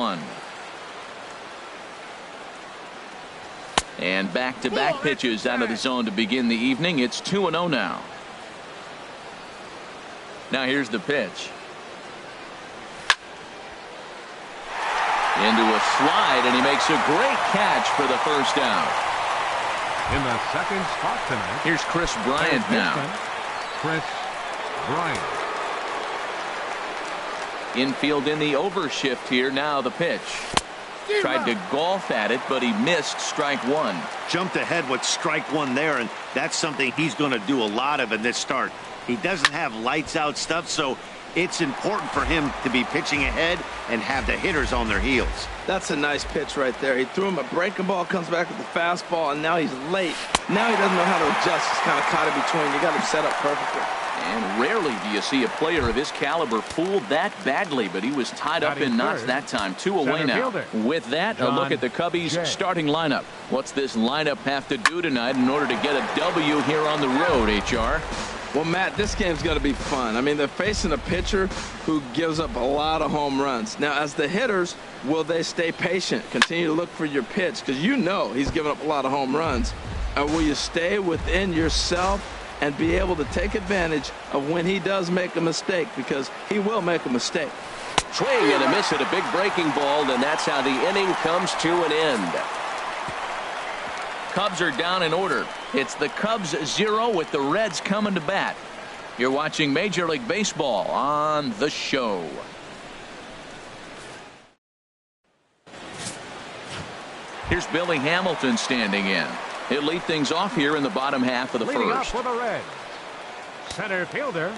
1. And back-to-back pitches out of the zone to begin the evening. It's 2-0 now. Now here's the pitch. Into a slide, and he makes a great catch for the first out. In the second spot tonight, here's Chris Bryant now. Chris Bryant. Infield in the overshift here. Now the pitch. Tried to golf at it, but he missed strike 1. Jumped ahead with strike 1 there, and that's something he's going to do a lot of in this start. He doesn't have lights out stuff, so it's important for him to be pitching ahead and have the hitters on their heels. That's a nice pitch right there. He threw him a breaking ball, comes back with the fastball, and now he's late. Now he doesn't know how to adjust. He's kind of caught in between. You got him set up perfectly. And rarely do you see a player of his caliber fooled that badly, but he was tied up in knots that time. 2 away now. With that, a look at the Cubbies' starting lineup. What's this lineup have to do tonight in order to get a W here on the road, HR? Well, Matt, this game's going to be fun. I mean, they're facing a pitcher who gives up a lot of home runs. Now, as the hitters, will they stay patient? Continue to look for your pitch, because you know he's giving up a lot of home runs. Or will you stay within yourself and be able to take advantage of when he does make a mistake, because he will make a mistake. Swing and a miss at a big breaking ball, and that's how the inning comes to an end. Cubs are down in order. It's the Cubs 0 with the Reds coming to bat. You're watching Major League Baseball on The Show. Here's Billy Hamilton standing in. He'll lead things off here in the bottom half of the Leading first. Up for the Reds, center fielder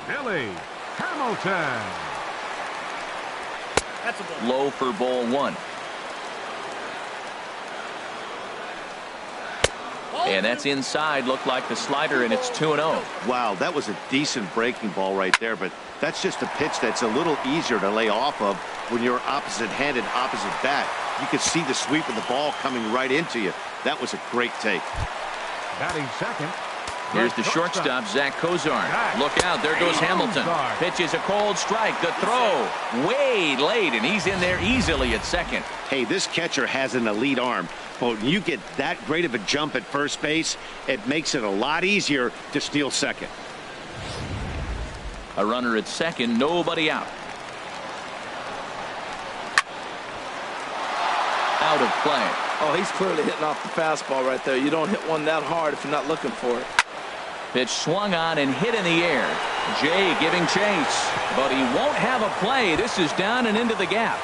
Billy Hamilton. That's a ball. Low for ball 1. And that's inside. Looked like the slider, and it's 2-0. Wow, that was a decent breaking ball right there, but that's just a pitch that's a little easier to lay off of when you're opposite-handed, opposite bat. You can see the sweep of the ball coming right into you. That was a great take. Batting second. Here's the shortstop, Zach Kozar. Look out, there goes Hamilton. Pitches a cold strike. The throw way late, and he's in there easily at second. Hey, this catcher has an elite arm. But when you get that great of a jump at first base, it makes it a lot easier to steal second. A runner at second, nobody out. Out of play. Oh, he's clearly hitting off the fastball right there. You don't hit one that hard if you're not looking for it. Pitch swung on and hit in the air. Jay giving chase, but he won't have a play. This is down and into the gap.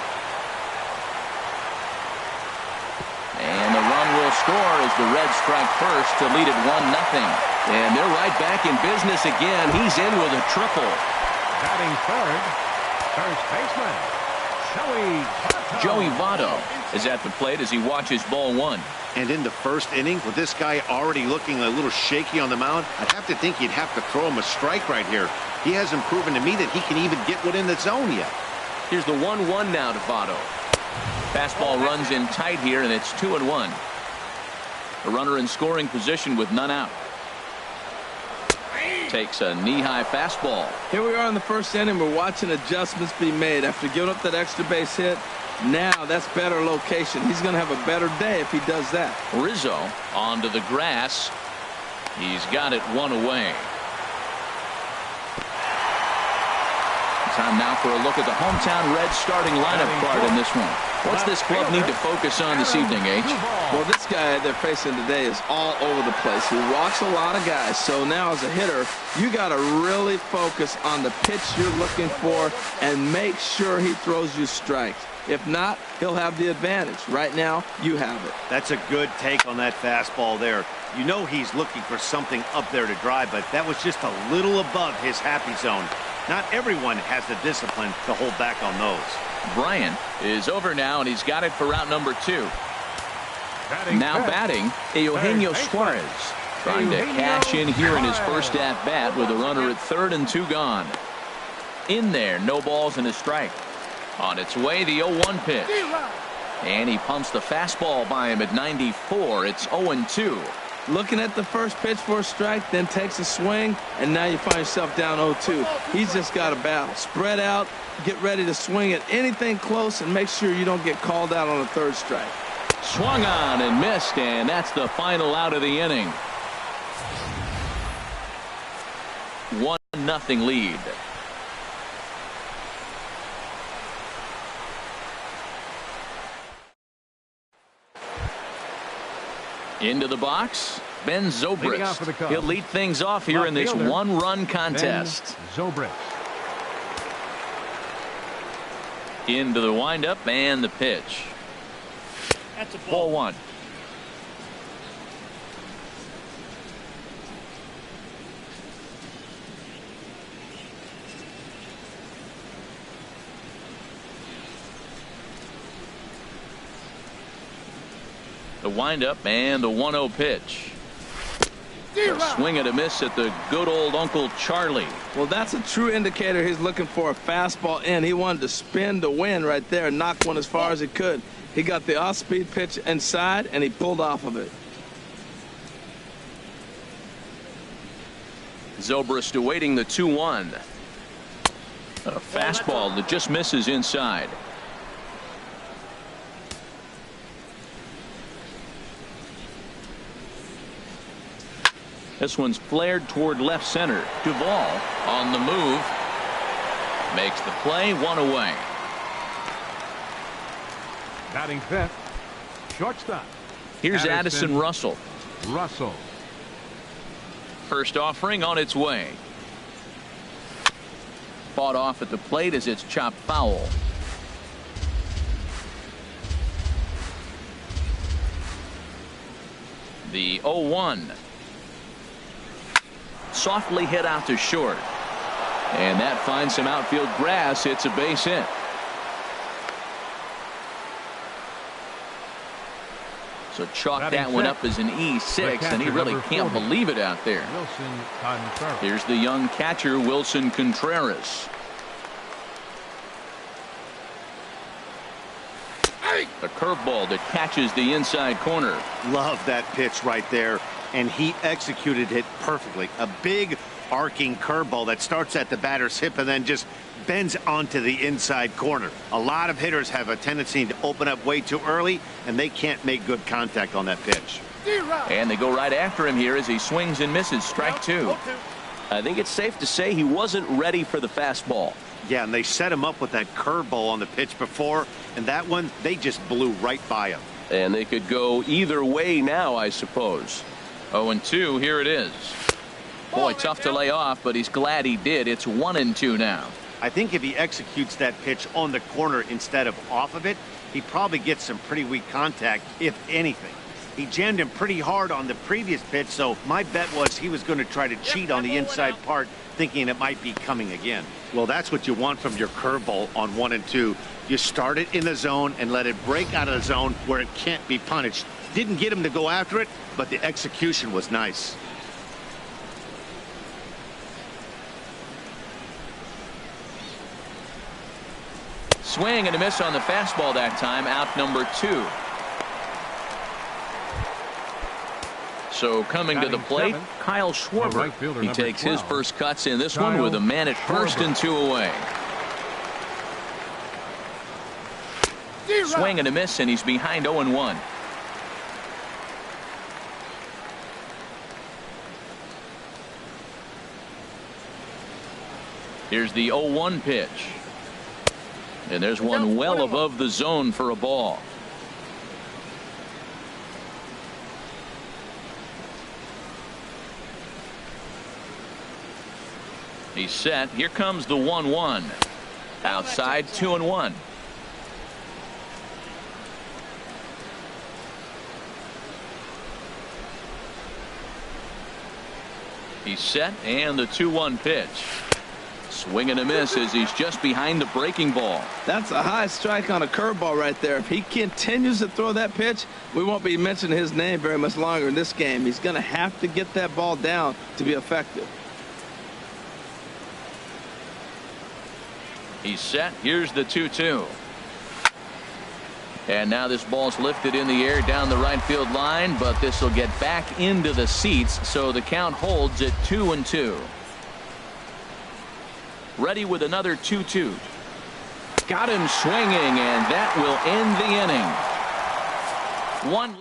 And the run will score as the Reds strike first to lead it 1-0. And they're right back in business again. He's in with a triple. Batting third, first baseman Joey Votto is at the plate as he watches ball 1. And in the first inning, with this guy already looking a little shaky on the mound, I'd have to think you'd have to throw him a strike right here. He hasn't proven to me that he can even get within the zone yet. Here's the 1-1 now to Votto. Fastball runs in tight here, and it's 2-1. A runner in scoring position with none out. Takes a knee-high fastball. Here we are in the first inning. We're watching adjustments be made after giving up that extra base hit. Now that's better location. He's going to have a better day if he does that. Rizzo onto the grass. He's got it 1 away. Time now for a look at the hometown Reds starting lineup card in this one. What's this club need to focus on this evening, H? Well, this guy they're facing today is all over the place. He walks a lot of guys. So now as a hitter, you got to really focus on the pitch you're looking for and make sure he throws you strikes. If not, he'll have the advantage. Right now, you have it. That's a good take on that fastball there. You know he's looking for something up there to drive, but that was just a little above his happy zone. Not everyone has the discipline to hold back on those. Bryant is over now, and he's got it for route number 2. Now batting, Eugenio Suarez. Trying to cash in here in his first at-bat with a runner at third and 2 gone. In there, no balls and a strike. On its way, the 0-1 pitch. And he pumps the fastball by him at 94. It's 0-2. looking at the first pitch for a strike, then takes a swing, and now you find yourself down 0-2. He's just got a battle. Spread out, get ready to swing at anything close, and make sure you don't get called out on a third strike. Swung on and missed, and that's the final out of the inning. 1-0 lead. Into the box, Ben Zobrist. He'll lead things off here in this one-run contest. Zobrist. Into the windup and the pitch. That's a Ball one. The windup and the 1-0 pitch. A swing and a miss at the good old Uncle Charlie. Well, that's a true indicator he's looking for a fastball in. He wanted to spin to win right there, knock one as far as he could. He got the off-speed pitch inside, and he pulled off of it. Zobrist awaiting the 2-1. A fastball that just misses inside. This one's flared toward left center. Duvall on the move. Makes the play, one away. Batting fifth, shortstop. Here's Addison Russell. Russell. First offering on its way. Fought off at the plate as it's chopped foul. The 0-1. Softly hit out to short. And that finds some outfield grass. It's a base hit. So chalk that one up as an E6, and he really can't believe it out there. Here's the young catcher, Wilson Contreras. A curveball that catches the inside corner. Love that pitch right there, and he executed it perfectly. A big arcing curveball that starts at the batter's hip and then just bends onto the inside corner. A lot of hitters have a tendency to open up way too early, and they can't make good contact on that pitch. And they go right after him here as he swings and misses. Strike two. I think it's safe to say he wasn't ready for the fastball. Yeah, and they set him up with that curveball on the pitch before, and that one, they just blew right by him. And they could go either way now, I suppose. 0-2, here it is. Boy, tough to lay off, but he's glad he did. It's 1-2 now. I think if he executes that pitch on the corner instead of off of it, he probably gets some pretty weak contact, if anything. He jammed him pretty hard on the previous pitch, so my bet was he was going to try to cheat on the inside part, thinking it might be coming again. Well, that's what you want from your curveball on 1-2. You start it in the zone and let it break out of the zone where it can't be punished. Didn't get him to go after it, but the execution was nice. Swing and a miss on the fastball that time. Out number 2. So coming to the plate, Kyle Schwarber. He takes his first cuts in this one with a man at first and 2 away. Swing and a miss, and he's behind 0-1. Here's the 0-1 pitch. And there's one well above the zone for a ball. He's set. Here comes the 1-1. Outside, 2-1. He's set, and the 2-1 pitch. Swing and a miss as he's just behind the breaking ball. That's a high strike on a curveball right there. If he continues to throw that pitch, we won't be mentioning his name very much longer in this game. He's going to have to get that ball down to be effective. He's set. Here's the 2-2. And now this ball's lifted in the air down the right field line, but this will get back into the seats, so the count holds at 2-2. Ready with another 2-2. Got him swinging, and that will end the inning. One.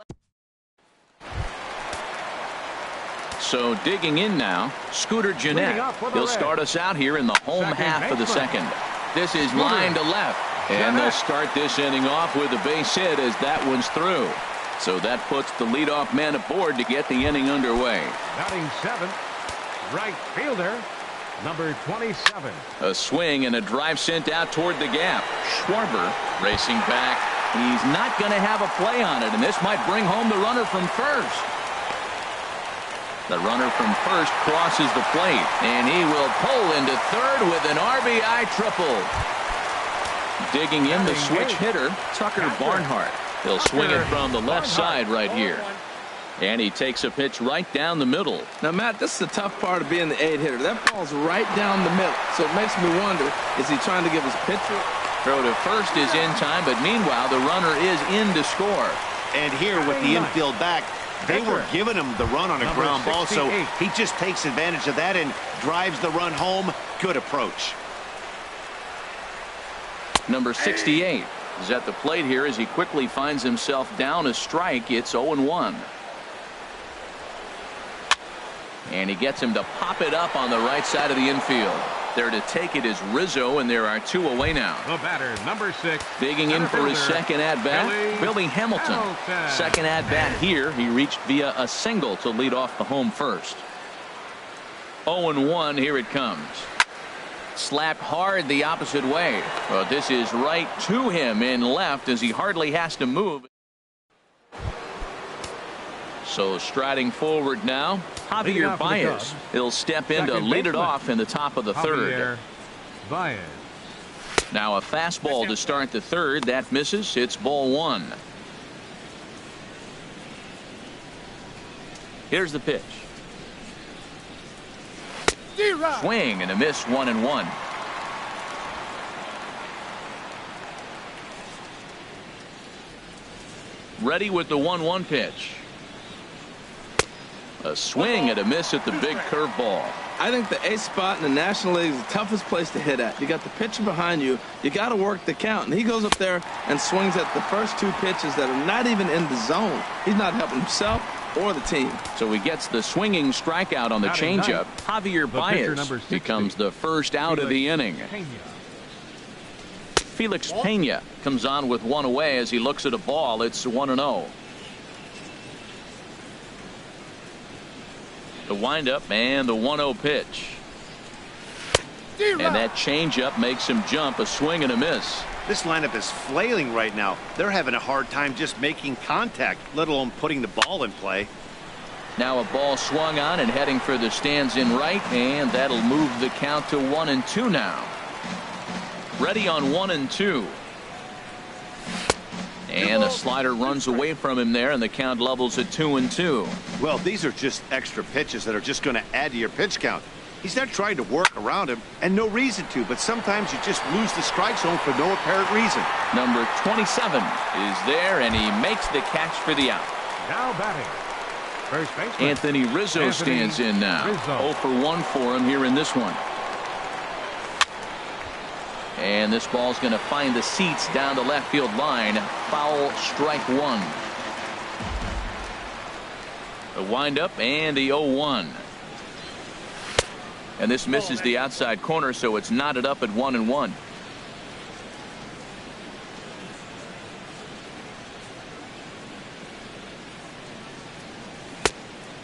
So digging in now, Scooter Gennett. He'll start us out here in the home half of the second. This is line to left. And they'll start this inning off with a base hit as that one's through. So that puts the leadoff man aboard to get the inning underway. Batting seventh, right fielder, number 27. A swing and a drive sent out toward the gap. Schwarber racing back. He's not going to have a play on it, and this might bring home the runner from first. The runner from first crosses the plate, and he will pull into third with an RBI triple. Digging in the switch hitter, Tucker Barnhart. He'll swing it from the left side right here. And he takes a pitch right down the middle. Now, Matt, this is the tough part of being the 8-hitter. That ball's right down the middle. So it makes me wonder, is he trying to give his pitcher? Throw to first is in time, but meanwhile, the runner is in to score. And here with the infield back, they were giving him the run on a ground ball, so he just takes advantage of that and drives the run home. Good approach. Number 68 is at the plate here as he quickly finds himself down a strike. It's 0-1. And he gets him to pop it up on the right side of the infield. There to take it is Rizzo, and there are two away now. The batter, number 6. Digging in for his second at-bat, Billy Hamilton. Second at-bat here. He reached via a single to lead off the home first. 0-1, here it comes. Slapped hard the opposite way. But this is right to him in left as he hardly has to move. So striding forward now, Javier Baez. He'll step in to lead it off in the top of the third. Now a fastball to start the third. That misses. It's ball one. Here's the pitch. Swing and a miss, 1-1. Ready with the 1-1 pitch. A swing and a miss at the big curveball. I think the ace spot in the National League is the toughest place to hit at. You got the pitcher behind you. You got to work the count. And he goes up there and swings at the first two pitches that are not even in the zone. He's not helping himself or the team. So he gets the swinging strikeout on the changeup. Javier Baez becomes the first out of the inning. Felix Pena comes on with one away as he looks at a ball. It's 1-0. The windup and the 1-0 pitch. And that changeup makes him jump. A swing and a miss. This lineup is flailing right now. They're having a hard time just making contact, let alone putting the ball in play. Now a ball swung on and heading for the stands in right, and that'll move the count to 1-2 now. Ready on 1-2. And a slider runs away from him there, and the count levels at 2-2. Well, these are just extra pitches that are just going to add to your pitch count. He's not trying to work around him, and no reason to, but sometimes you just lose the strike zone for no apparent reason. Number 27 is there, and he makes the catch for the out. Now batting, first baseman Anthony Rizzo stands in now. 0 for 1 for him here in this one. And this ball's going to find the seats down the left field line. Foul, strike one. The windup and the 0-1. And this misses the outside corner, so it's knotted up at 1-1.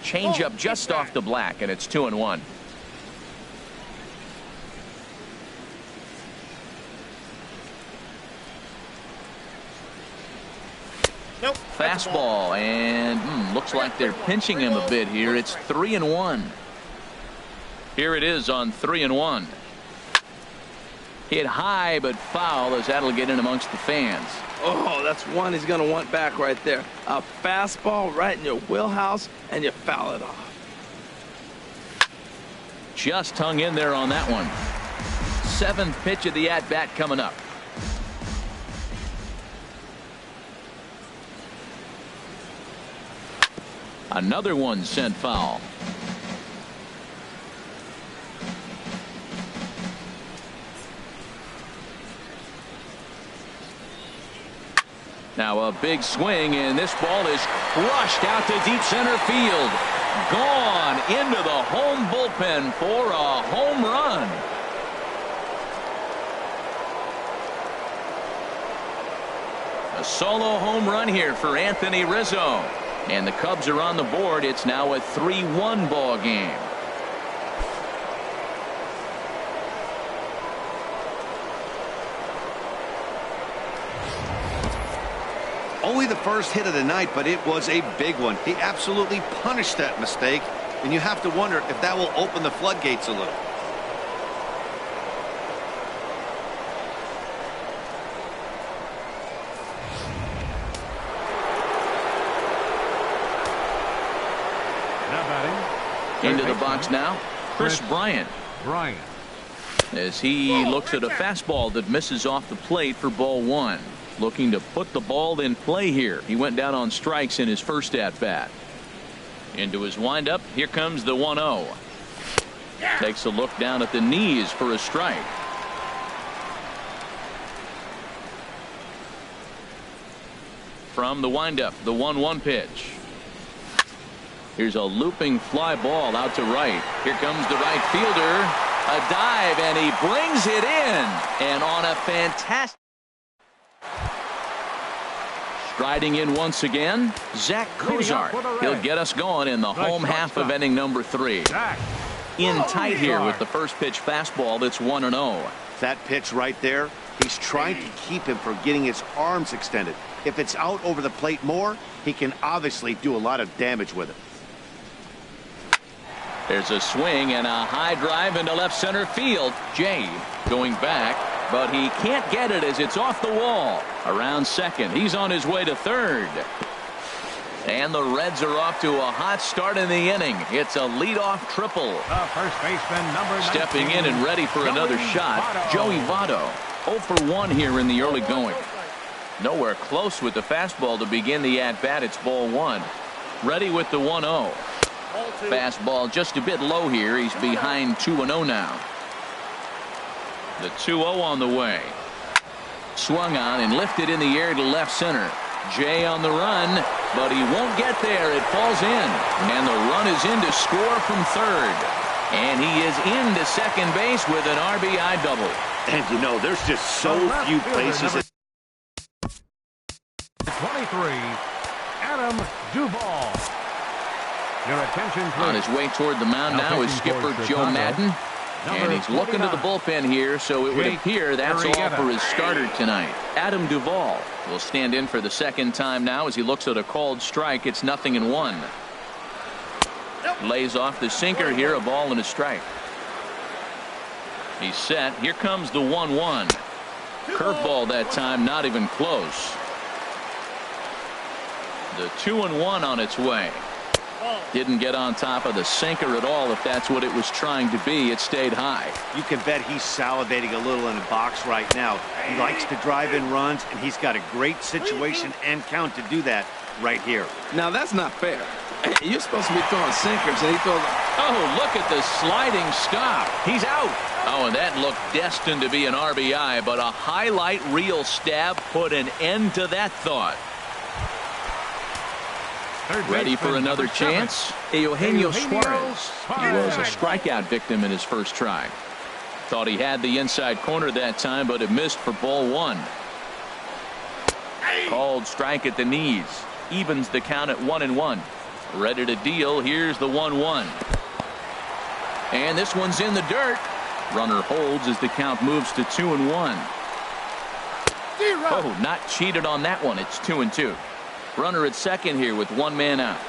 Change up just off the black, and it's 2-1. Nope. Fastball, and looks like they're pinching him a bit here. It's 3-1. Here it is on 3-1. Hit high but foul as that'll get in amongst the fans. Oh, that's one he's going to want back right there. A fastball right in your wheelhouse, and you foul it off. Just hung in there on that one. Seventh pitch of the at-bat coming up. Another one sent foul. Now a big swing, and this ball is crushed out to deep center field. Gone into the home bullpen for a home run. A solo home run here for Anthony Rizzo. And the Cubs are on the board. It's now a 3-1 ball game. Only the first hit of the night, but it was a big one. He absolutely punished that mistake, and you have to wonder if that will open the floodgates a little. Now batting. Into the box now, Chris Bryant. As he looks at a fastball that misses off the plate for ball one. Looking to put the ball in play here. He went down on strikes in his first at bat. Into his windup. Here comes the 1-0. Takes a look down at the knees for a strike. From the windup, the 1-1 pitch. Here's a looping fly ball out to right. Here comes the right fielder. A dive, and he brings it in. And on a fantastic. Striding in once again, Zach Cozart. He'll get us going in the home half of inning number 3. In tight here with the first pitch fastball that's 1-0. That pitch right there, he's trying to keep him from getting his arms extended. If it's out over the plate more, he can obviously do a lot of damage with it. There's a swing and a high drive into left center field. Jay going back, but he can't get it as it's off the wall. Around second, he's on his way to third. And the Reds are off to a hot start in the inning. It's a leadoff triple. The first baseman, number 19, stepping in and ready for another shot, Joey Votto. 0 for 1 here in the early going. Nowhere close with the fastball to begin the at-bat. It's ball one. Ready with the 1-0. Fastball just a bit low here. He's behind 2-0 now. The 2-0 on the way. Swung on and lifted in the air to left center. Jay on the run, but he won't get there. It falls in, and the run is in to score from third. And he is into second base with an RBI double. And you know, there's just so few places. 23, Adam Duvall. Your attention, please. On his way toward the mound now is skipper Joe Madden. And he's looking to the bullpen here, so it would appear that's all for his starter tonight. Adam Duvall will stand in for the second time now as he looks at a called strike. It's 0-1. Lays off the sinker here, a ball and a strike. He's set. Here comes the 1-1. Curveball that time, not even close. The 2-1 on its way. Didn't get on top of the sinker at all. If that's what it was trying to be, it stayed high. You can bet he's salivating a little in the box right now. He likes to drive in runs, and he's got a great situation and count to do that right here. Now that's not fair. You're supposed to be throwing sinkers, and he throws. Oh, look at the sliding stop. He's out. Oh, and that looked destined to be an RBI, but a highlight reel stab put an end to that thought. Ready for another chance? Eugenio Suarez. He was a strikeout victim in his first try. Thought he had the inside corner that time, but it missed for ball one. Called strike at the knees. Evens the count at 1-1. Ready to deal. Here's the 1-1. And this one's in the dirt. Runner holds as the count moves to 2-1. Oh, not cheated on that one. It's 2-2. Runner at second here with one man out.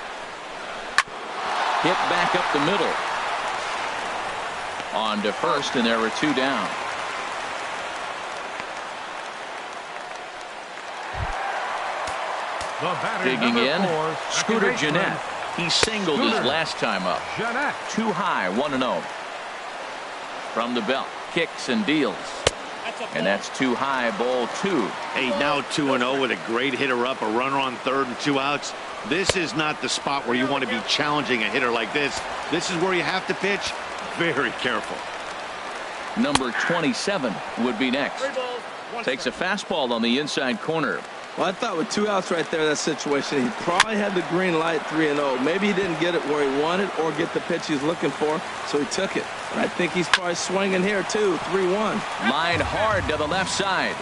Hit back up the middle. On to first, and there are two down. Digging in, Scooter Gennett. He singled his last time up. Too high, 1-0. From the belt, kicks and deals. And that's too high, ball 2. Hey, now 2-0 with a great hitter up, a runner on third and 2 outs. This is not the spot where you want to be challenging a hitter like this. This is where you have to pitch very careful. Number 27 would be next. Takes a fastball on the inside corner. Well, I thought with 2 outs right there, that situation, he probably had the green light 3-0. Maybe he didn't get it where he wanted or get the pitch he's looking for, so he took it. And I think he's probably swinging here, too, 3-1. Line hard to the left side.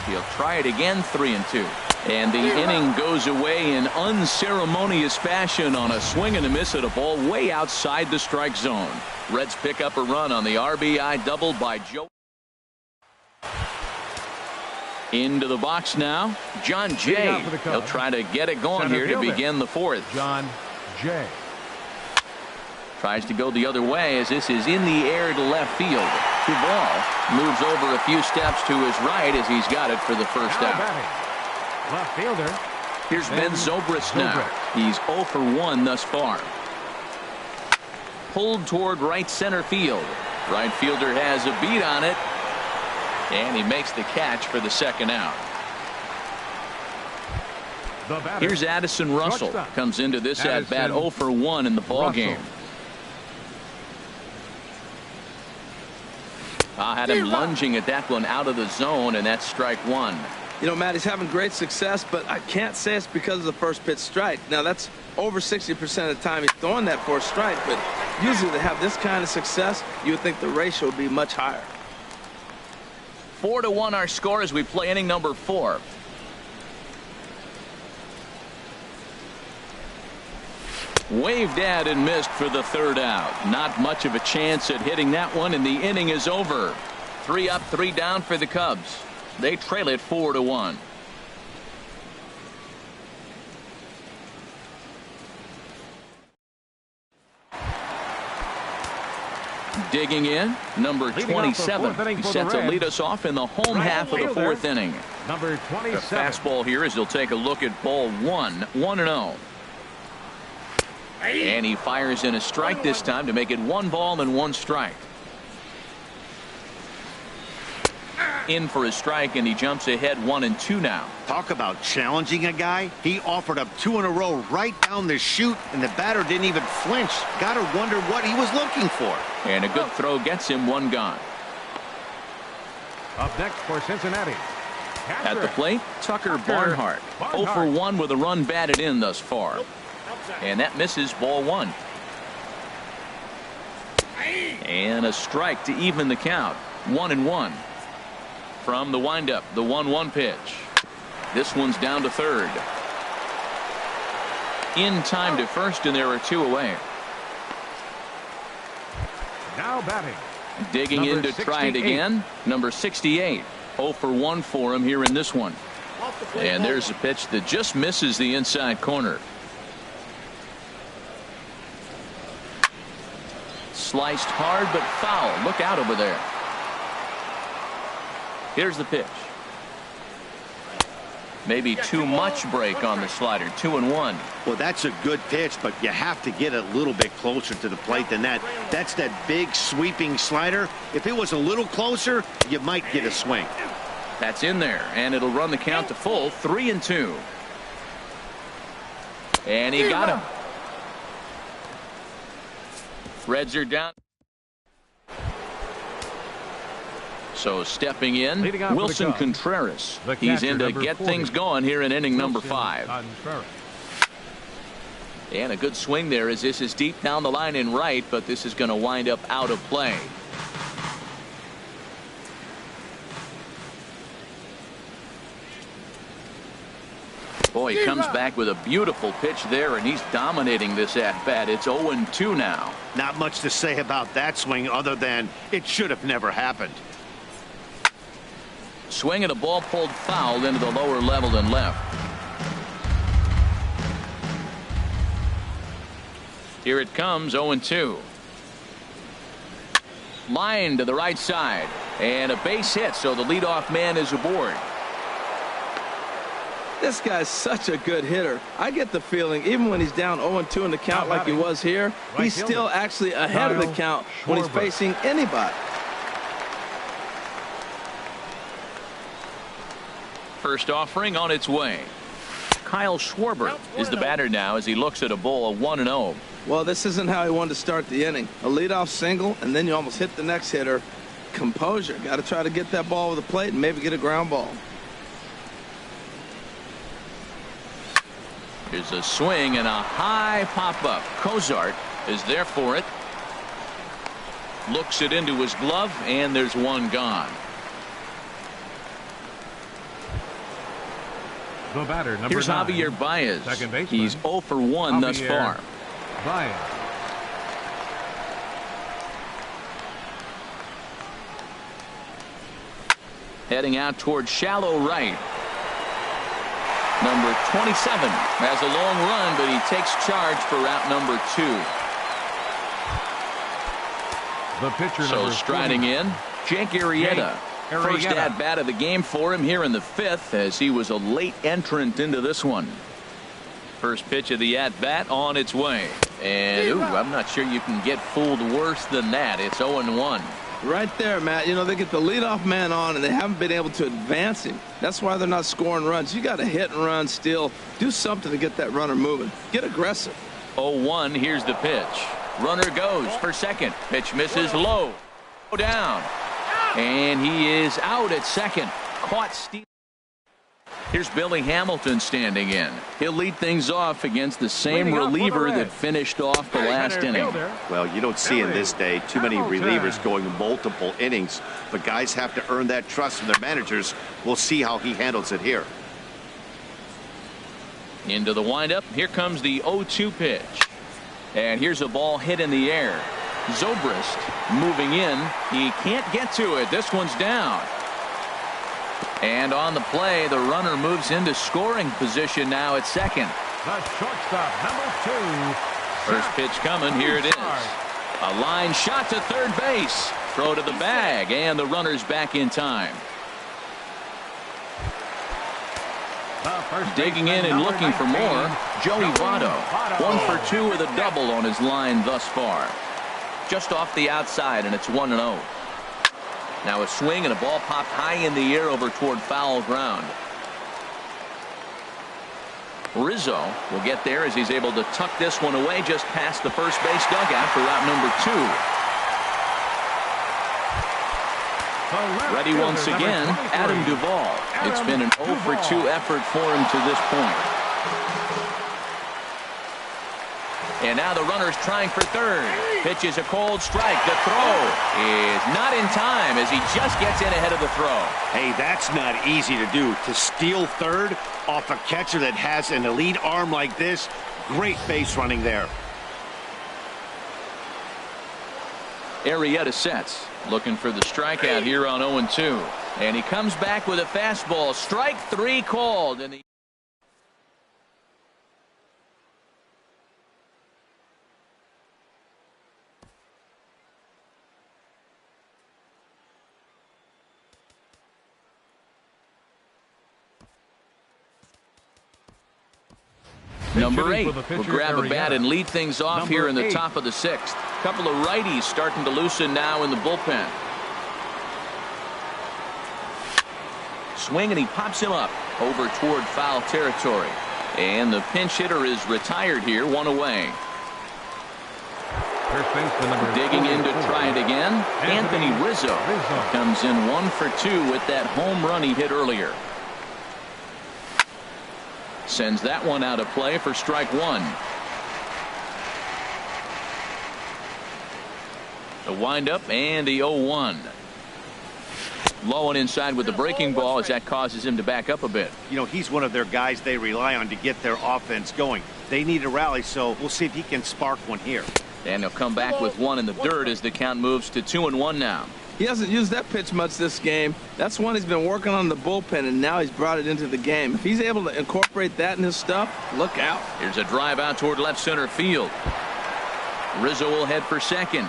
He'll try it again, 3-2. And the inning goes away in unceremonious fashion on a swing and a miss at a ball way outside the strike zone. Reds pick up a run on the RBI double by Joe. Into the box now, John Jay. He'll try to get it going here to begin the 4th. John Jay. Tries to go the other way as this is in the air to left field. The ball moves over a few steps to his right as he's got it for the first out. Left fielder. Here's Ben Zobrist now. He's 0 for 1 thus far. Pulled toward right center field. Right fielder has a beat on it. And he makes the catch for the second out. Here's Addison Russell. Comes into this at bat 0 for 1 in the ball game. I had him lunging at that one out of the zone, and that's strike 1. You know, Matt, he's having great success, but I can't say it's because of the first pitch strike. Now, that's over 60% of the time he's throwing that for a strike, but usually to have this kind of success, you would think the ratio would be much higher. 4-1 our score as we play inning number 4. Waved at and missed for the third out. Not much of a chance at hitting that one, and the inning is over. 3 up, 3 down for the Cubs. They trail it 4-1. Digging in, number 27. He set to lead us off in the home half of the 4th inning. Number 27. The fastball here as he'll take a look at ball 1, 1-0. And he fires in a strike this time to make it 1 ball and 1 strike. In for a strike, and he jumps ahead 1-2 now. Talk about challenging a guy. He offered up 2 in a row right down the chute, and the batter didn't even flinch. Gotta wonder what he was looking for. And a good throw gets him 1 gone. Up next for Cincinnati. At the plate, Tucker Barnhart. 0 for 1 with a run batted in thus far. And that misses, ball 1. And a strike to even the count. 1-1. From the windup, the 1-1 pitch. This one's down to third. In time to first, and there are 2 away. Now batting. Digging in to try it again. Number 68. 0 for 1 for him here in this one. And there's a pitch that just misses the inside corner. Sliced hard but foul. Look out over there. Here's the pitch. Maybe too much break on the slider. 2-1. Well, that's a good pitch, but you have to get a little bit closer to the plate than that. That's that big sweeping slider. If it was a little closer, you might get a swing. That's in there, and it'll run the count to full. 3-2. And he got him. Reds are down. So stepping in, Wilson Contreras. He's in to get things going here in inning number 5. And a good swing there as this is deep down the line in right, but this is going to wind up out of play. Boy, he comes back with a beautiful pitch there, and he's dominating this at-bat. It's 0-2 now. Not much to say about that swing other than it should have never happened. Swing and a ball pulled foul into the lower level and left. Here it comes, 0-2. Line to the right side. And a base hit, so the leadoff man is aboard. This guy's such a good hitter. I get the feeling even when he's down 0-2 in the count like he was here, he's still actually ahead of the count when he's facing anybody. first offering on its way. Kyle Schwarber is the batter now as he looks at a bowl of 1-0. Well, this isn't how he wanted to start the inning. A leadoff single, and then you almost hit the next hitter. Composure. Got to try to get that ball over the plate and maybe get a ground ball. Here's a swing and a high pop-up. Cozart is there for it. Looks it into his glove, and there's one gone. The batter, number Here's 9. Javier Baez. Second baseman. He's 0 for 1 thus Javier far. Baez. Heading out toward shallow right. Number 27 has a long run, but he takes charge for route number 2. The pitcher, So number striding 40. in, Jake Arrieta. First at-bat of the game for him here in the 5th, as he was a late entrant into this one. First pitch of the at-bat on its way. And, I'm not sure you can get fooled worse than that. It's 0-1. Right there, Matt. You know, they get the leadoff man on, and they haven't been able to advance him. That's why they're not scoring runs. You got to hit and run still. Do something to get that runner moving. Get aggressive. 0-1. Here's the pitch. Runner goes for second. Pitch misses low. Down. And he is out at second. Caught stealing. Here's Billy Hamilton standing in. He'll lead things off against the same reliever that finished off the last inning. Well, you don't see in this day too many relievers going multiple innings, but guys have to earn that trust from their managers. We'll see how he handles it here. Into the windup. Here comes the 0-2 pitch. And here's a ball hit in the air. Zobrist moving in. He can't get to it. This one's down. And on the play, the runner moves into scoring position now at second. The shortstop, number 2. First pitch coming. Here it is. A line shot to third base. Throw to the bag, and the runner's back in time. Digging in and looking for more, Joey Votto. 1 for 2 with a double on his line thus far. Just off the outside, and it's 1-0. Now a swing and a ball popped high in the air over toward foul ground. Rizzo will get there as he's able to tuck this one away just past the first base dugout for route number 2. Ready once again, Adam Duvall. It's been an 0 for 2 effort for him to this point. And now the runner's trying for third. Pitch is a cold strike. The throw is not in time as he just gets in ahead of the throw. Hey, that's not easy to do. To steal third off a catcher that has an elite arm like this, great base running there. Arrieta sets, looking for the strikeout here on 0-2. And he comes back with a fastball. Strike 3 called. And Number 8 will grab a bat and lead things off here in the top of the 6th. Couple of righties starting to loosen now in the bullpen. Swing, and he pops him up over toward foul territory. And the pinch hitter is retired here, 1 away. Digging in to try it again, Anthony Rizzo comes in 1 for 2 with that home run he hit earlier. Sends that one out of play for strike 1. The windup and the 0-1. Low and inside with the breaking ball as that causes him to back up a bit. You know, he's one of their guys they rely on to get their offense going. They need a rally, so we'll see if he can spark one here. And he'll come back with one in the dirt as the count moves to 2-1 now. He hasn't used that pitch much this game. That's one he's been working on in the bullpen, and now he's brought it into the game. If he's able to incorporate that in his stuff, look out. Here's a drive out toward left center field. Rizzo will head for second.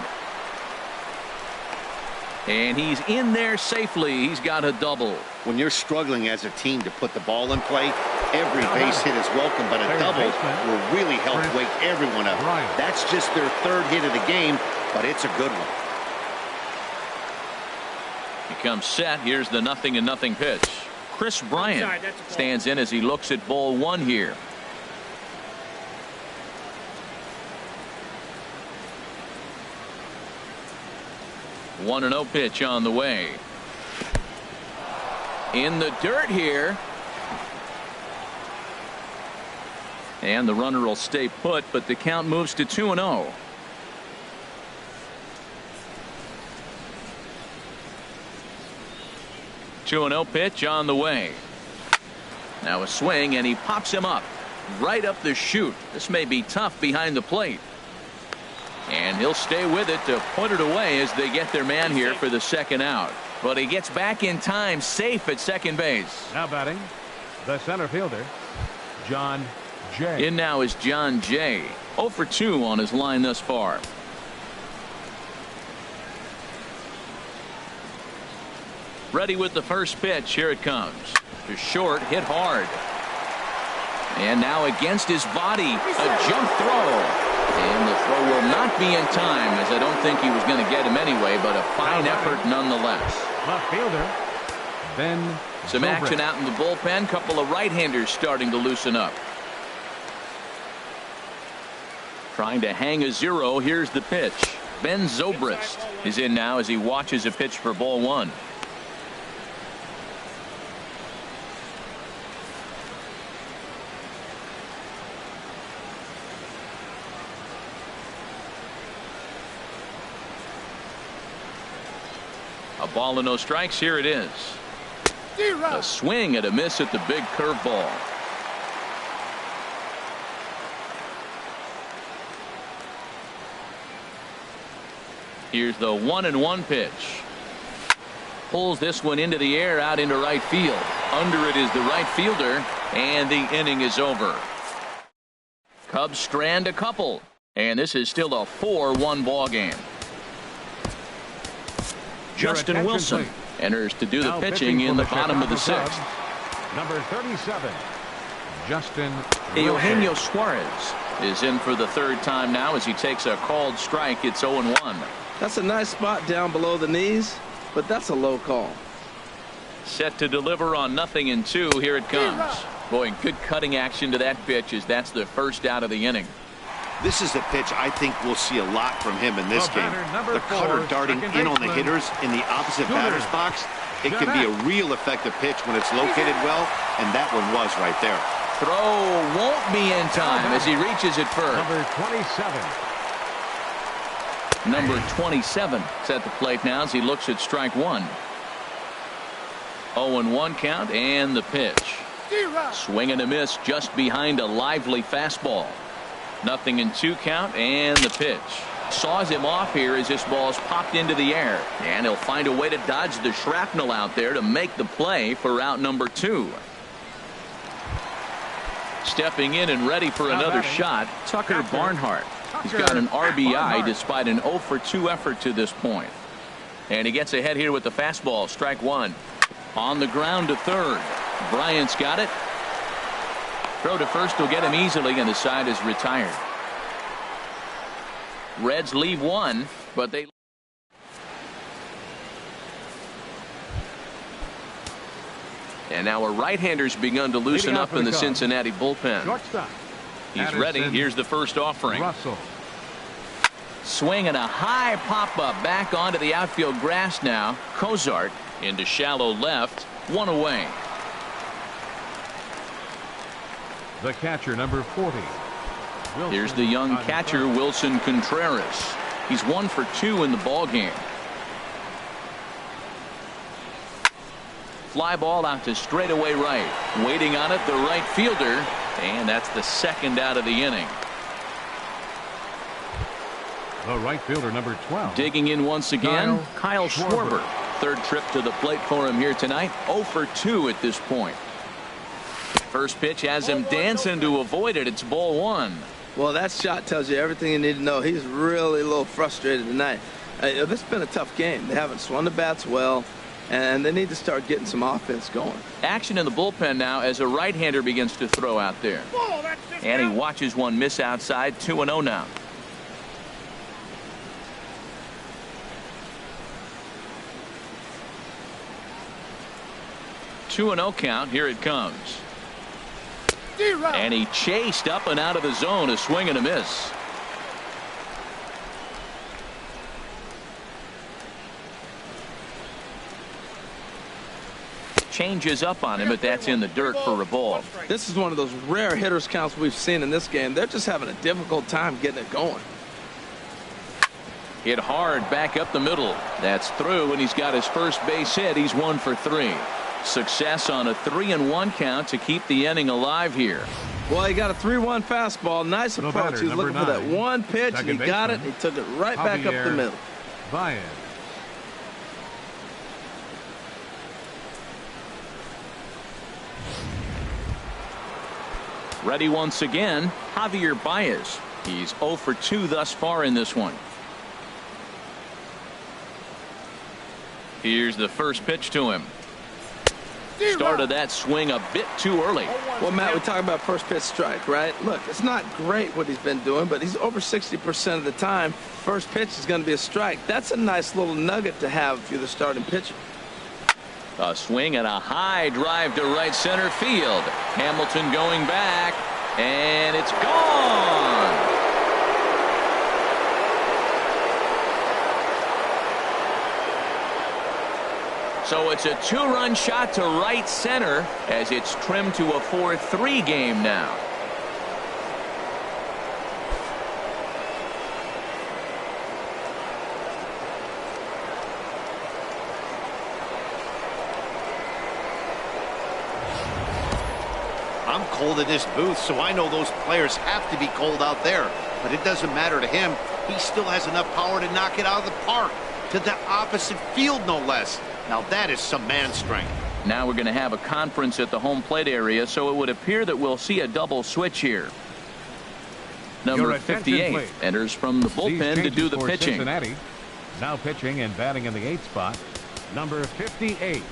And he's in there safely. He's got a double. When you're struggling as a team to put the ball in play, every base hit is welcome, but a double will really help wake everyone up. That's just their 3rd hit of the game, but it's a good one. He comes set. Here's the 0-0 pitch. Chris Bryant stands in as he looks at ball one here. One and 0 pitch on the way. In the dirt here. And the runner will stay put, but the count moves to 2-0. Two and 0 pitch on the way. Now a swing, and he pops him up right up the chute. This may be tough behind the plate. And he'll stay with it to put it away as they get their man here for the second out. But he gets back in time, safe at second base. Now batting, the center fielder, John Jay. In now is John Jay. 0 for 2 on his line thus far. Ready with the first pitch. Here it comes. To short, hit hard. And now against his body, a jump throw. And the throw will not be in time, as I don't think he was going to get him anyway, but a fine effort nonetheless. Left fielder, Ben. Some action out in the bullpen. Couple of right-handers starting to loosen up. Trying to hang a 0. Here's the pitch. Ben Zobrist is in now as he watches a pitch for ball one. A ball and no strikes. Here it is. A swing and a miss at the big curveball. Here's the 1-1 pitch. Pulls this one into the air, out into right field. Under it is the right fielder, and the inning is over. Cubs strand a couple, and this is still a 4-1 ball game. Justin Wilson enters to do the pitching in the bottom of the sixth. Number 37, Justin Eugenio Suarez is in for the third time now as he takes a called strike. It's 0-1. That's a nice spot down below the knees, but that's a low call. Set to deliver on 0-2. Here it comes. Boy, good cutting action to that pitch as that's the first out of the inning. This is a pitch I think we'll see a lot from him in this game. The cutter darting in on the hitters in the opposite batter's box. It can be a real effective pitch when it's located well, and that one was right there. Throw won't be in time as he reaches it first. Number 27. Number 27 is at the plate now as he looks at strike one. 0-1 count and the pitch. Swing and a miss just behind a lively fastball. 0-2 count and the pitch. Saws him off here as this ball's popped into the air. And he'll find a way to dodge the shrapnel out there to make the play for out number 2. Stepping in and ready for another shot, Tucker Barnhart. He's got an RBI despite an 0 for 2 effort to this point. And he gets ahead here with the fastball. Strike one. On the ground to third. Bryant's got it. Throw to first will get him easily, and the side is retired. Reds leave one, but they. And now a right-hander's begun to loosen up in the Cincinnati bullpen. He's ready. Here's the first offering. Swing and a high pop-up back onto the outfield grass now. Cozart into shallow left. One away. The catcher, number 40. Here's the young catcher, Wilson Contreras. He's 1 for 2 in the ball game. Fly ball out to straightaway right. Waiting on it, the right fielder. And that's the second out of the inning. The right fielder, number 12. Digging in once again, Kyle Schwarber. Third trip to the plate for him here tonight. 0 for 2 at this point. First pitch has him dancing to avoid it. It's ball one. Well, that shot tells you everything you need to know. He's really a little frustrated tonight. This has been a tough game. They haven't swung the bats well, and they need to start getting some offense going. Action in the bullpen now as a right-hander begins to throw out there. And he watches one miss outside. 2-0 now. 2-0 count. Here it comes. And he chased up and out of the zone. A swing and a miss. Changes up on him, but that's in the dirt for a ball. This is one of those rare hitters counts we've seen in this game. They're just having a difficult time getting it going. Hit hard back up the middle. That's through, and he's got his first base hit. He's 1 for 3. Success on a 3-1 count to keep the inning alive here. Well, he got a 3-1 fastball. Nice approach. He was looking for that one pitch, and he got it. He took it right back up the middle. Baez. Ready once again, Javier Baez. He's 0 for 2 thus far in this one. Here's the first pitch to him. Started that swing a bit too early. Well, Matt, we talk about first pitch strike, right? Look, it's not great what he's been doing, but he's over 60% of the time. First pitch is going to be a strike. That's a nice little nugget to have if you're the starting pitcher. A swing and a high drive to right center field. Hamilton going back, and it's gone. So it's a 2-run shot to right center as it's trimmed to a 4-3 game now. I'm cold in this booth, so I know those players have to be cold out there. But it doesn't matter to him. He still has enough power to knock it out of the park. To the opposite field, no less. Now that is some man strength. Now we're going to have a conference at the home plate area, so it would appear that we'll see a double switch here. Number 58 enters from the bullpen to do the pitching. Cincinnati. Now pitching and batting in the 8th spot. Number 58.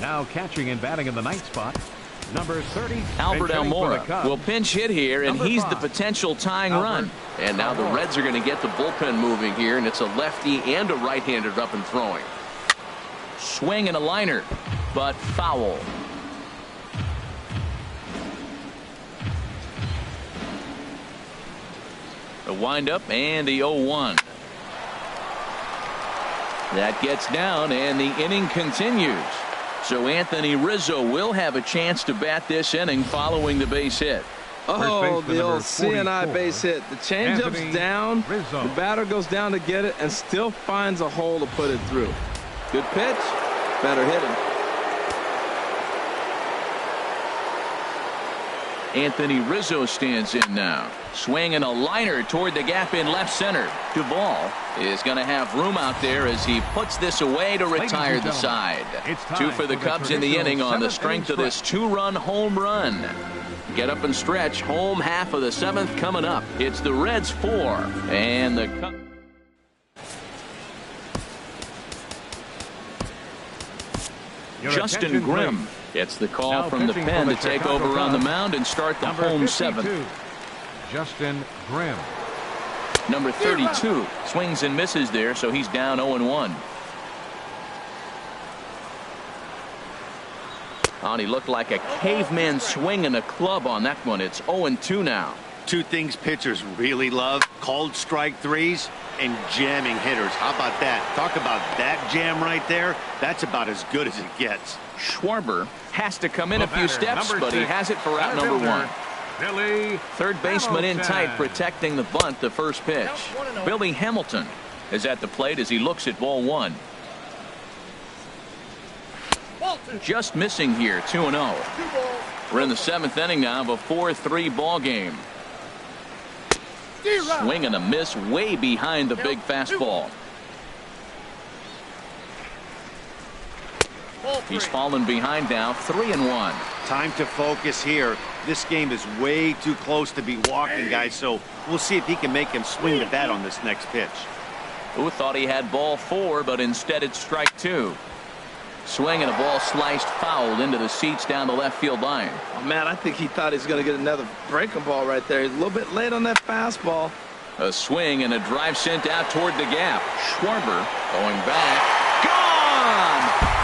Now catching and batting in the 9th spot. Number 30. Albert Almora will pinch hit here, and he's the potential tying run. And now the Reds are going to get the bullpen moving here, and it's a lefty and a right-hander up and throwing. Swing and a liner, but foul. The windup and the 0-1. That gets down, and the inning continues. So Anthony Rizzo will have a chance to bat this inning following the base hit. Oh, the old CNI base hit. The changeup's down. Rizzo. The batter goes down to get it and still finds a hole to put it through. Good pitch. Better hitting. Anthony Rizzo stands in now. Swinging a liner toward the gap in left center. Duvall is going to have room out there as he puts this away to retire the side. 2 for the Cubs in the inning on the strength of this 2-run home run. Get up and stretch. Home half of the 7th coming up. It's the Reds 4 and the Cubs. Justin Grimm gets the call now from the pen to take over on the mound and start the home 7th. Justin Grimm. Number 32 swings and misses there, so he's down 0-1. And he looked like a caveman swinging a club on that one. It's 0-2 now. 2 things pitchers really love: called strike threes and jamming hitters. How about that? Talk about that jam right there. That's about as good as it gets. Schwarber has to come in a few steps, but he has it for out number 1. Billy Third baseman in tight, protecting the bunt. The first pitch. Billy Hamilton is at the plate as he looks at ball 1. Just missing here, 2-0. We're in the 7th inning now of a 4-3 ball game. Swing and a miss way behind the big fastball. He's fallen behind now, 3-1. Time to focus here. This game is way too close to be walking, guys, so we'll see if he can make him swing the bat on this next pitch. Who thought he had ball 4, but instead it's strike 2. Swing and a ball sliced foul into the seats down the left field line. Oh, man, I think he thought he was going to get another breaking ball right there. He's a little bit late on that fastball. A swing and a drive sent out toward the gap. Schwarber going back. Gone!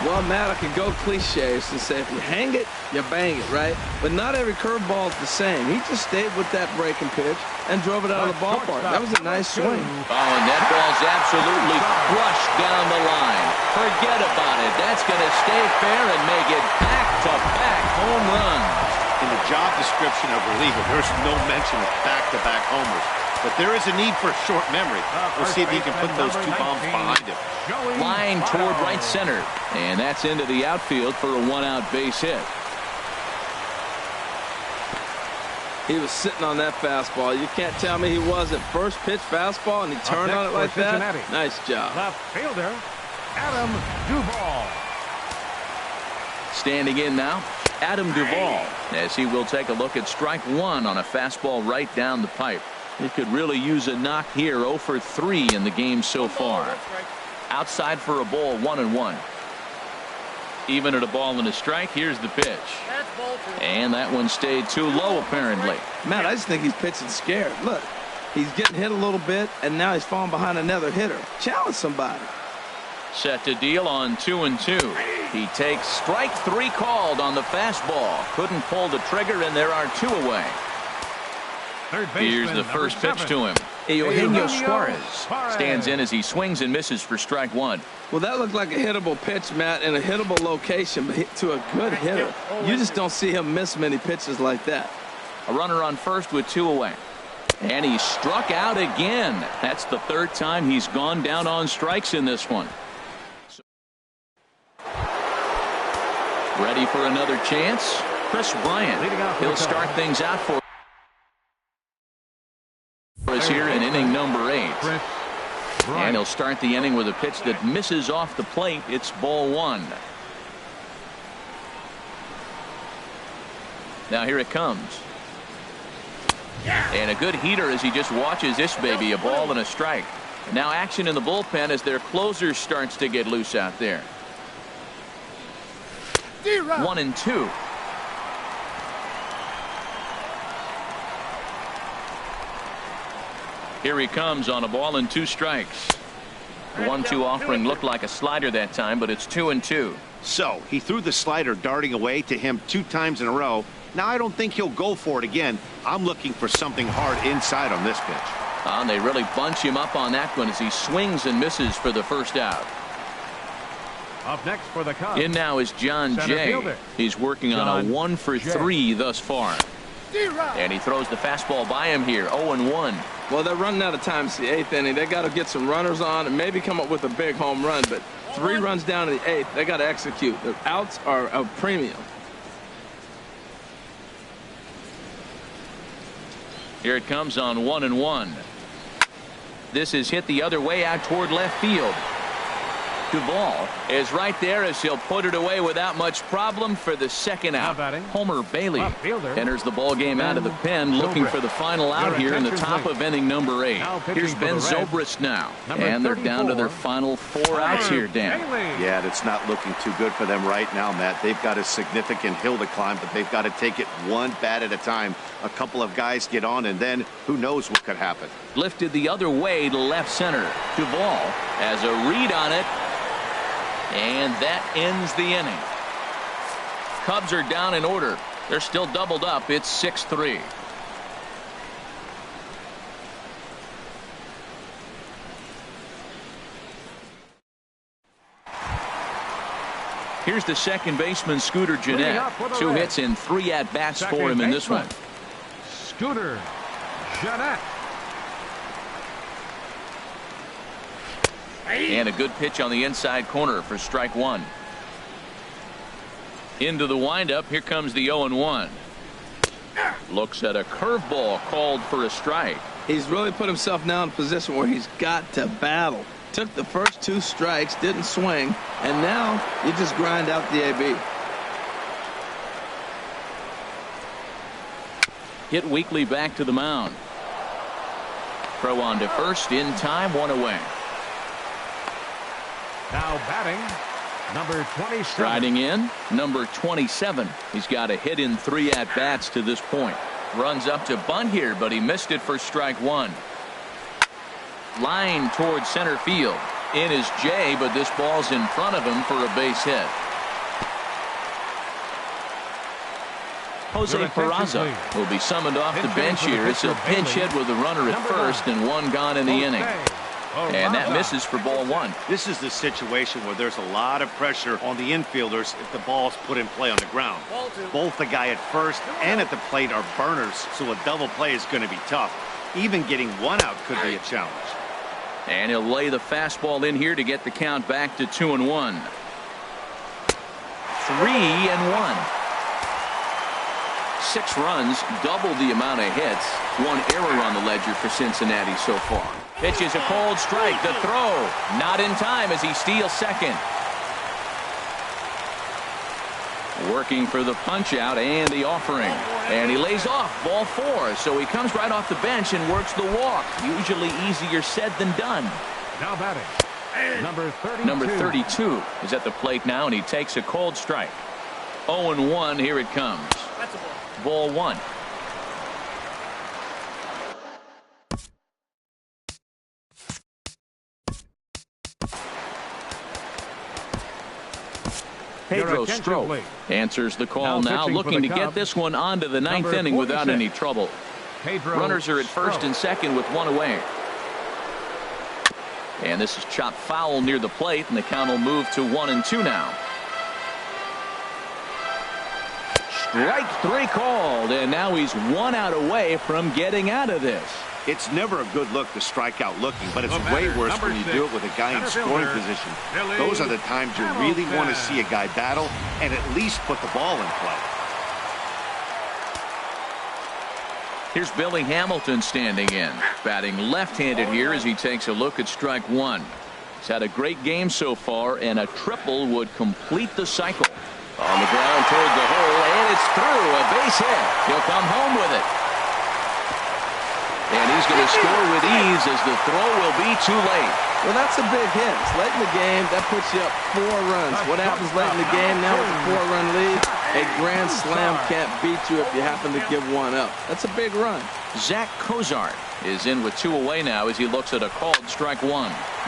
Well, Matt, I could go cliches and say if you hang it, you bang it, right? But not every curveball is the same. He just stayed with that breaking pitch and drove it out of the ballpark. That was a nice swing. Oh, and that ball's absolutely crushed down the line. Forget about it. That's going to stay fair and make it back-to-back home runs. In the job description of reliever, there's no mention of back-to-back homers. But there is a need for short memory. We'll see if he can put those two bombs behind him. Line toward right center. And that's into the outfield for a one-out base hit. He was sitting on that fastball. You can't tell me he wasn't. First pitch fastball, and he turned on it like Cincinnati. that. Nice job. Left fielder, Adam Duvall. Standing in now, Adam Duvall, as he will take a look at strike one on a fastball right down the pipe. He could really use a knock here. 0 for 3 in the game so far. Outside for a ball, 1-1. Even at a ball and a strike. Here's the pitch. And that one stayed too low, apparently. Matt, I just think he's pitching scared. Look, he's getting hit a little bit, and now he's falling behind another hitter. Challenge somebody. Set to deal on 2-2. He takes strike 3 called on the fastball. Couldn't pull the trigger, and there are 2 away. Here's the first pitch to him. Eugenio Suarez stands in as he swings and misses for strike 1. Well, that looked like a hittable pitch, Matt, in a hittable location, but to a good hitter. You just don't see him miss many pitches like that. A runner on first with 2 away. And he struck out again. That's the 3rd time he's gone down on strikes in this one. Ready for another chance? Chris Bryant. He'll start things out for us here in inning number 8. And he'll start the inning with a pitch that misses off the plate. It's ball 1. Now here it comes. And a good heater as he just watches this baby, a ball and a strike. Now action in the bullpen as their closer starts to get loose out there. 1-2. Here he comes on a ball and 2 strikes. The 1-2 offering looked like a slider that time, but it's 2-2. So he threw the slider darting away to him 2 times in a row. Now I don't think he'll go for it again. I'm looking for something hard inside on this pitch. And they really bunch him up on that one as he swings and misses for the first out. Up next for the Cubs. In now is John Jay. Fielder. He's working on a 1 for 3 thus far. And he throws the fastball by him here. 0-1. Well, they're running out of time. It's the 8th inning. They got to get some runners on and maybe come up with a big home run. But 3 runs down in the 8th. They got to execute. The outs are a premium. Here it comes on 1-1. This is hit the other way out toward left field. Duvall is right there as he'll put it away without much problem for the second out. Homer Bailey enters the ball game out of the pen, looking for the final out here in the top of inning number 8. Here's Ben Zobrist now, and they're down to their final 4 outs here, Dan. Yeah, that's not looking too good for them right now, Matt. They've got a significant hill to climb, but they've got to take it one bat at a time. A couple of guys get on, and then who knows what could happen. Lifted the other way to left center. Duvall has a read on it. And that ends the inning. Cubs are down in order. They're still doubled up. It's 6-3. Here's the second baseman, Scooter Gennett. 2 hits and 3 at-bats for him in this one. Scooter Gennett. And a good pitch on the inside corner for strike 1. Into the windup. Here comes the 0-1. Looks at a curveball called for a strike. He's really put himself now in a position where he's got to battle. Took the first 2 strikes, didn't swing, and now you just grind out the AB. Hit Weekly back to the mound. Throw on to first in time, 1 away. Now batting, number 27. Striding in, number 27. He's got a hit in 3 at-bats to this point. Runs up to bunt here, but he missed it for strike 1. Line towards center field. In is Jay, but this ball's in front of him for a base hit. Jose Peraza will be summoned off the bench here as he'll pinch hit with a runner at first and one gone in the inning. And that misses for ball one. This is the situation where there's a lot of pressure on the infielders if the ball's put in play on the ground. Both the guy at first and at the plate are burners, so a double play is going to be tough. Even getting one out could be a challenge. And he'll lay the fastball in here to get the count back to 2-1. 3-1. 6 runs, double the amount of hits. 1 error on the ledger for Cincinnati so far. Pitches a cold strike. The throw not in time as he steals second. Working for the punch out and the offering. And he lays off ball 4. So he comes right off the bench and works the walk. Usually easier said than done. Now batting. Number 32 is at the plate now, and he takes a cold strike. 0-1. Here it comes. Ball 1. Pedro Strop answers the call now, looking to get this one on to the 9th inning without any trouble. Runners are at first and second with 1 away. And this is chopped foul near the plate, and the count will move to 1-2 now. Strike 3 called, and now he's 1 out away from getting out of this. It's never a good look to strike out looking, but it's way worse when you do it with a guy in scoring position. Those are the times you really want to see a guy battle and at least put the ball in play. Here's Billy Hamilton standing in, batting left-handed here as he takes a look at strike 1. He's had a great game so far, and a triple would complete the cycle. On the ground toward the hole, and it's through. A base hit. He'll come home with it. And he's going to score with ease as the throw will be too late. Well, that's a big hit. It's late in the game. That puts you up 4 runs. What happens late in the game now with a 4-run lead? A grand slam can't beat you if you happen to give one up. That's a big run. Zach Cozart is in with 2 away now as he looks at a called strike 1.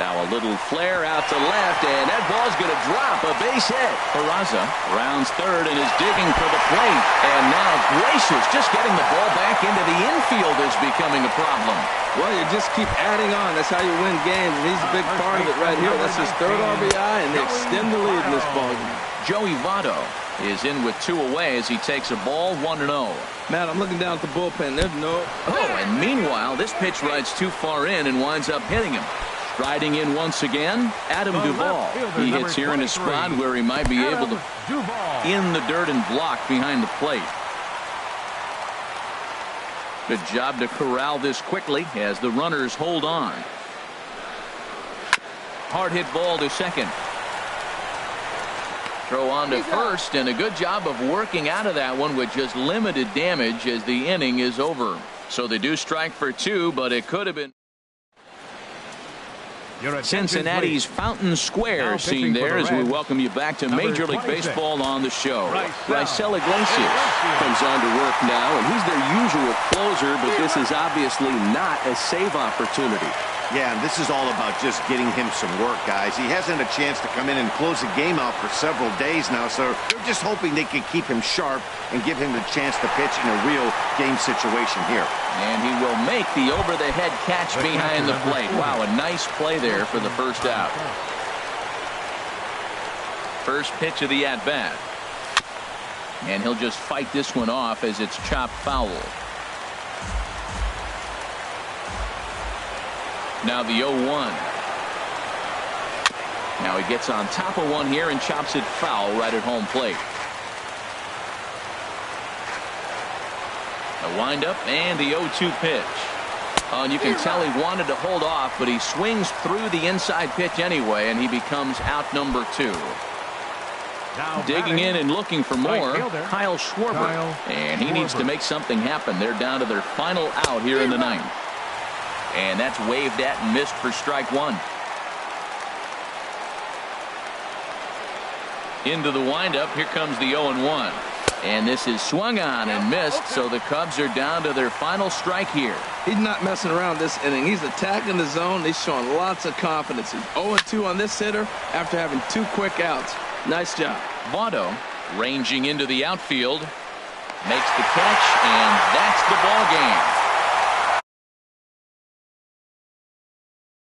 Now a little flare out to left, and that ball's going to drop. A base hit. Peraza rounds third and is digging for the plate. And now Gracious just getting the ball back into the infield is becoming a problem. Well, you just keep adding on. That's how you win games, and he's a big part of it right here. That's his 3rd RBI, and they extend the lead in this ballgame. Joey Votto is in with 2 away as he takes a ball 1-0. Matt, I'm looking down at the bullpen. There's no... Oh, and meanwhile, this pitch rides too far in and winds up hitting him. Striding in once again, Adam Duvall. He hits here in a spot where he might be able to in the dirt and block behind the plate. Good job to corral this quickly as the runners hold on. Hard hit ball to second. Throw on to first, and a good job of working out of that one with just limited damage as the inning is over. So they do strike for 2, but it could have been. Cincinnati's Fountain Square scene there as we welcome you back to Major League Baseball on the show. Raisel Iglesias Comes on to work now, and he's their usual closer, but this is obviously not a save opportunity. Yeah, and this is all about just getting him some work, guys. He hasn't a chance to come in and close the game out for several days now, so they're just hoping they can keep him sharp and give him the chance to pitch in a real game situation here. And he will make the over-the-head catch behind the plate. Wow, a nice play there for the first out. First pitch of the at-bat. And he'll just fight this one off as it's chopped foul. Now the 0-1. Now he gets on top of one here and chops it foul right at home plate. The windup and the 0-2 pitch. And you can tell he wanted to hold off, but he swings through the inside pitch anyway, and he becomes out number 2. Digging in and looking for more, Kyle Schwarber. And he needs to make something happen. They're down to their final out here in the 9th. And that's waved at and missed for strike 1. Into the windup. Here comes the 0-1. And this is swung on and missed, so the Cubs are down to their final strike here. He's not messing around this inning. He's attacking the zone. He's showing lots of confidence. He's 0-2 on this hitter after having 2 quick outs. Nice job. Votto ranging into the outfield, makes the catch, and that's the ball game.